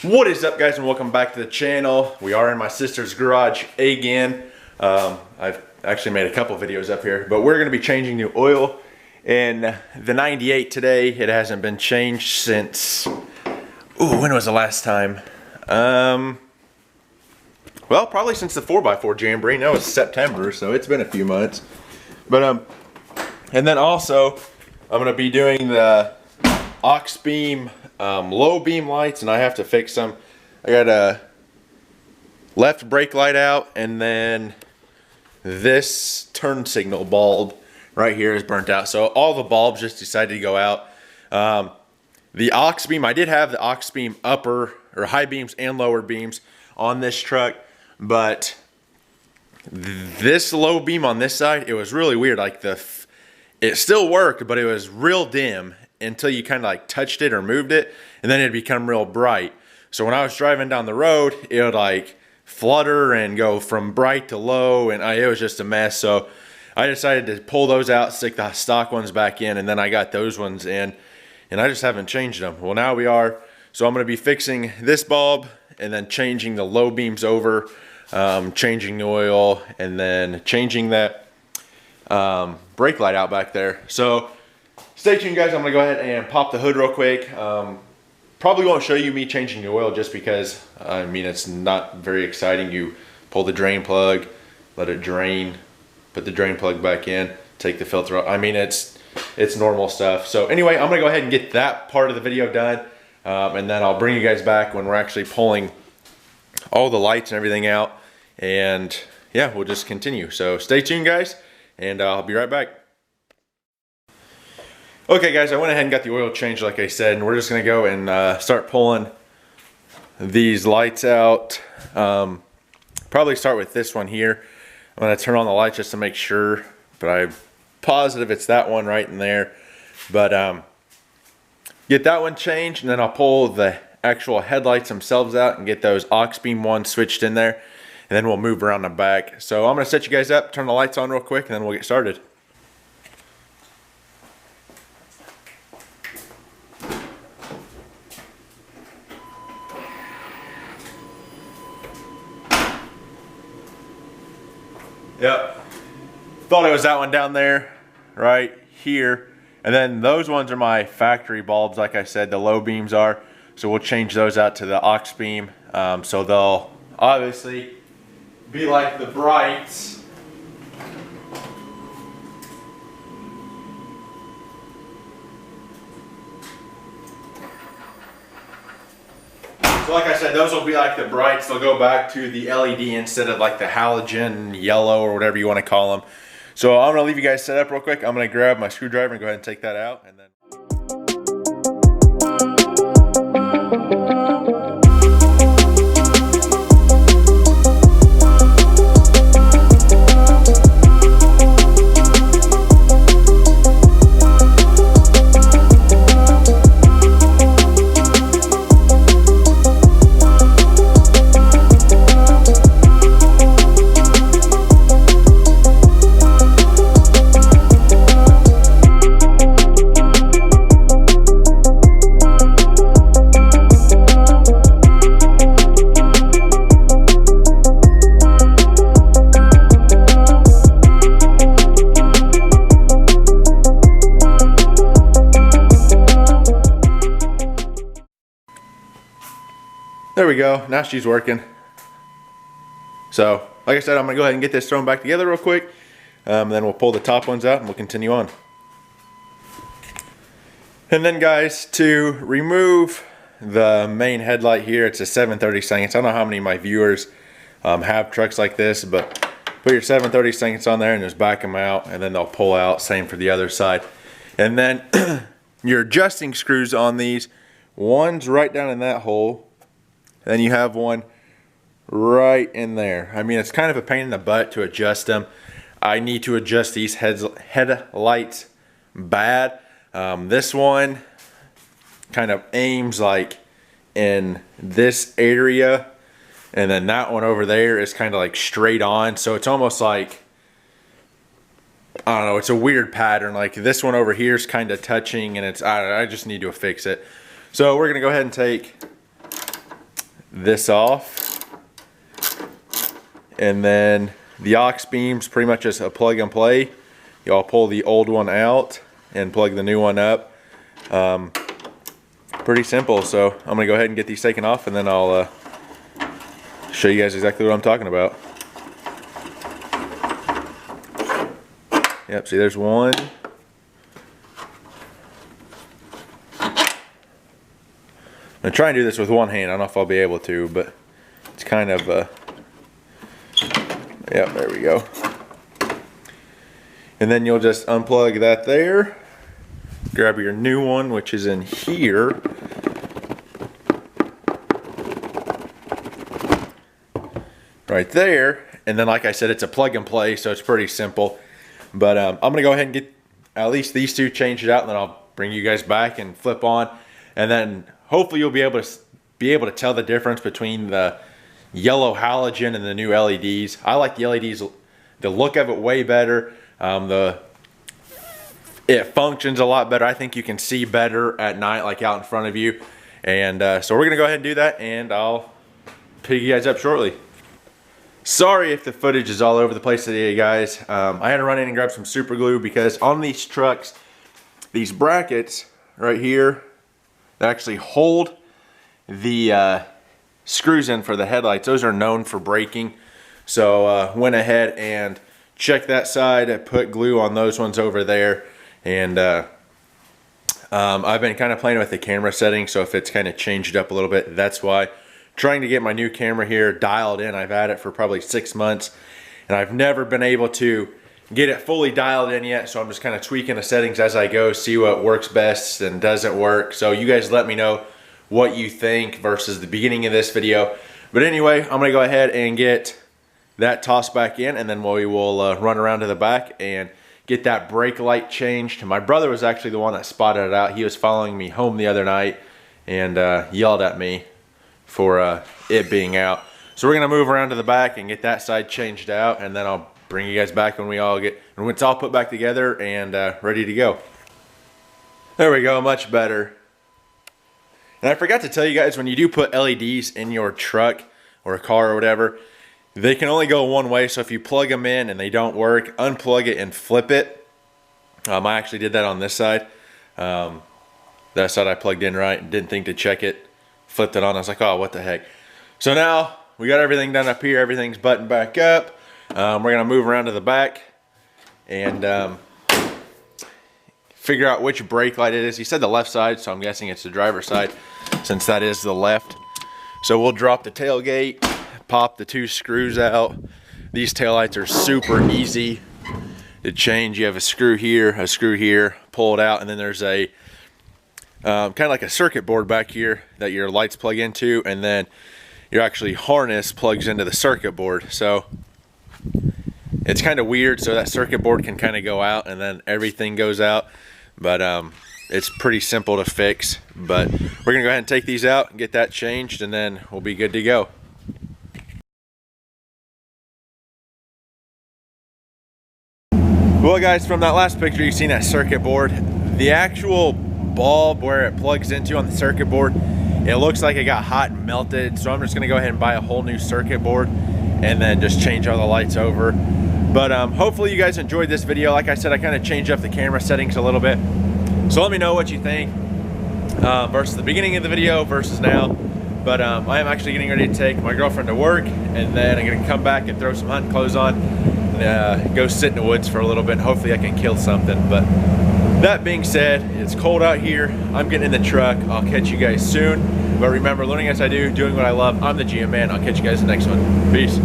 What is up, guys, and welcome back to the channel. We are in my sister's garage again. I've actually made a couple videos up here, but we're going to be changing new oil in the 98 today. It hasn't been changed since, when was the last time? Well, probably since the 4x4 Jamboree. No, it's September, so it's been a few months. But and then also I'm going to be doing the aux beam low beam lights, and I have to fix them. I got a left brake light out, and then this turn signal bulb right here is burnt out, so all the bulbs just decided to go out. The aux beam, I did have the aux beam upper or high beams and lower beams on this truck, but this low beam on this side, it was really weird. Like it still worked, but it was real dim until you kind of like touched it or moved it, and then it'd become real bright. So when I was driving down the road, it would like flutter and go from bright to low, and it was just a mess. So I decided to pull those out, stick the stock ones back in, and then I got those ones in, and I just haven't changed them. Well, now we are. So I'm going to be fixing this bulb and then changing the low beams over, changing the oil, and then changing that brake light out back there. So stay tuned, guys. I'm gonna go ahead and pop the hood real quick. Probably won't show you me changing the oil just because, I mean, it's not very exciting. You pull the drain plug, let it drain, put the drain plug back in, take the filter off. I mean, it's normal stuff. So anyway, I'm gonna go ahead and get that part of the video done, and then I'll bring you guys back when we're actually pulling all the lights and everything out, and yeah, we'll just continue. So stay tuned, guys, and I'll be right back. Okay, guys, I went ahead and got the oil changed like I said, and we're just gonna go and start pulling these lights out. Probably start with this one here. I'm gonna turn on the lights just to make sure, but I'm positive it's that one right in there. But get that one changed, and then I'll pull the actual headlights themselves out and get those aux beam ones switched in there, and then we'll move around the back. So I'm gonna set you guys up, turn the lights on real quick, and then we'll get started. Yep, thought it was that one down there, right here. And then those ones are my factory bulbs, like I said, the low beams are. So we'll change those out to the aux beam. So they'll obviously be like the brights. So like I said, those will be like the brights. They'll go back to the LED instead of like the halogen yellow or whatever you want to call them. So I'm going to leave you guys set up real quick. I'm going to grab my screwdriver and go ahead and take that out. And then there we go, now she's working. So, like I said, I'm gonna go ahead and get this thrown back together real quick. Then we'll pull the top ones out and we'll continue on. And then, guys, to remove the main headlight here, it's a 730 seconds. I don't know how many of my viewers have trucks like this, but put your 730 seconds on there and just back them out, and then they'll pull out. Same for the other side. And then your adjusting screws on these, one's right down in that hole. Then you have one right in there. I mean, it's kind of a pain in the butt to adjust them. I need to adjust these headlights bad. This one kind of aims like in this area, and then that one over there is kind of like straight on. So it's almost like, I don't know, it's a weird pattern. Like this one over here is kind of touching, and it's, I just need to fix it. So we're gonna go ahead and take this off. And then the aux beam's pretty much just a plug and play. Y'all pull the old one out and plug the new one up. Pretty simple. So I'm gonna go ahead and get these taken off, and then I'll show you guys exactly what I'm talking about. Yep, see, there's one. I'm gonna try and do this with one hand. I don't know if I'll be able to, but it's kind of yep, there we go. And then you'll just unplug that there. Grab your new one, which is in here. Right there. And then, like I said, it's a plug and play, so it's pretty simple. But I'm gonna go ahead and get at least these two changed out, and then I'll bring you guys back and flip on. And then hopefully you'll be able to tell the difference between the yellow halogen and the new LEDs. I like the LEDs, the look of it way better. It functions a lot better. I think you can see better at night, like out in front of you. And so we're gonna go ahead and do that, and I'll pick you guys up shortly. Sorry if the footage is all over the place today, guys. I had to run in and grab some super glue because on these trucks, these brackets right here that actually hold the screws in for the headlights, those are known for breaking. So went ahead and checked that side. I put glue on those ones over there, and I've been kind of playing with the camera settings, so if it's kind of changed up a little bit, that's why. Trying to get my new camera here dialed in. I've had it for probably 6 months, and I've never been able to get it fully dialed in yet, so I'm just kind of tweaking the settings as I go, see what works best and doesn't work. So you guys let me know what you think versus the beginning of this video. But anyway, I'm gonna go ahead and get that tossed back in, and then we will run around to the back and get that brake light changed. My brother was actually the one that spotted it out. He was following me home the other night and yelled at me for it being out. So we're gonna move around to the back and get that side changed out, and then I'll bring you guys back when when it's all put back together and ready to go. There we go, much better. And I forgot to tell you guys, when you do put LEDs in your truck or a car or whatever, they can only go one way. So if you plug them in and they don't work, unplug it and flip it. I actually did that on this side. That side I plugged in right, didn't think to check it. Flipped it on, I was like, oh, what the heck. So now we got everything done up here, everything's buttoned back up. We're gonna move around to the back and figure out which brake light it is. He said the left side, so I'm guessing it's the driver's side since that is the left. So we'll drop the tailgate, pop the two screws out. These taillights are super easy to change. You have a screw here, pull it out, and then there's a kind of like a circuit board back here that your lights plug into, and then your actually harness plugs into the circuit board. So it's kind of weird, so that circuit board can kind of go out and then everything goes out, but it's pretty simple to fix. But we're gonna go ahead and take these out and get that changed, and then we'll be good to go. Well guys, from that last picture you seen that circuit board, the actual bulb where it plugs into on the circuit board, it looks like it got hot and melted. So I'm just gonna go ahead and buy a whole new circuit board and then just change all the lights over. But hopefully you guys enjoyed this video. Like I said, I kind of changed up the camera settings a little bit, so let me know what you think versus the beginning of the video versus now. But I am actually getting ready to take my girlfriend to work, and then I'm gonna come back and throw some hunting clothes on and go sit in the woods for a little bit. Hopefully I can kill something. But that being said, it's cold out here. I'm getting in the truck. I'll catch you guys soon. But remember, learning as I do, doing what I love. I'm the GM Man. I'll catch you guys in the next one. Peace.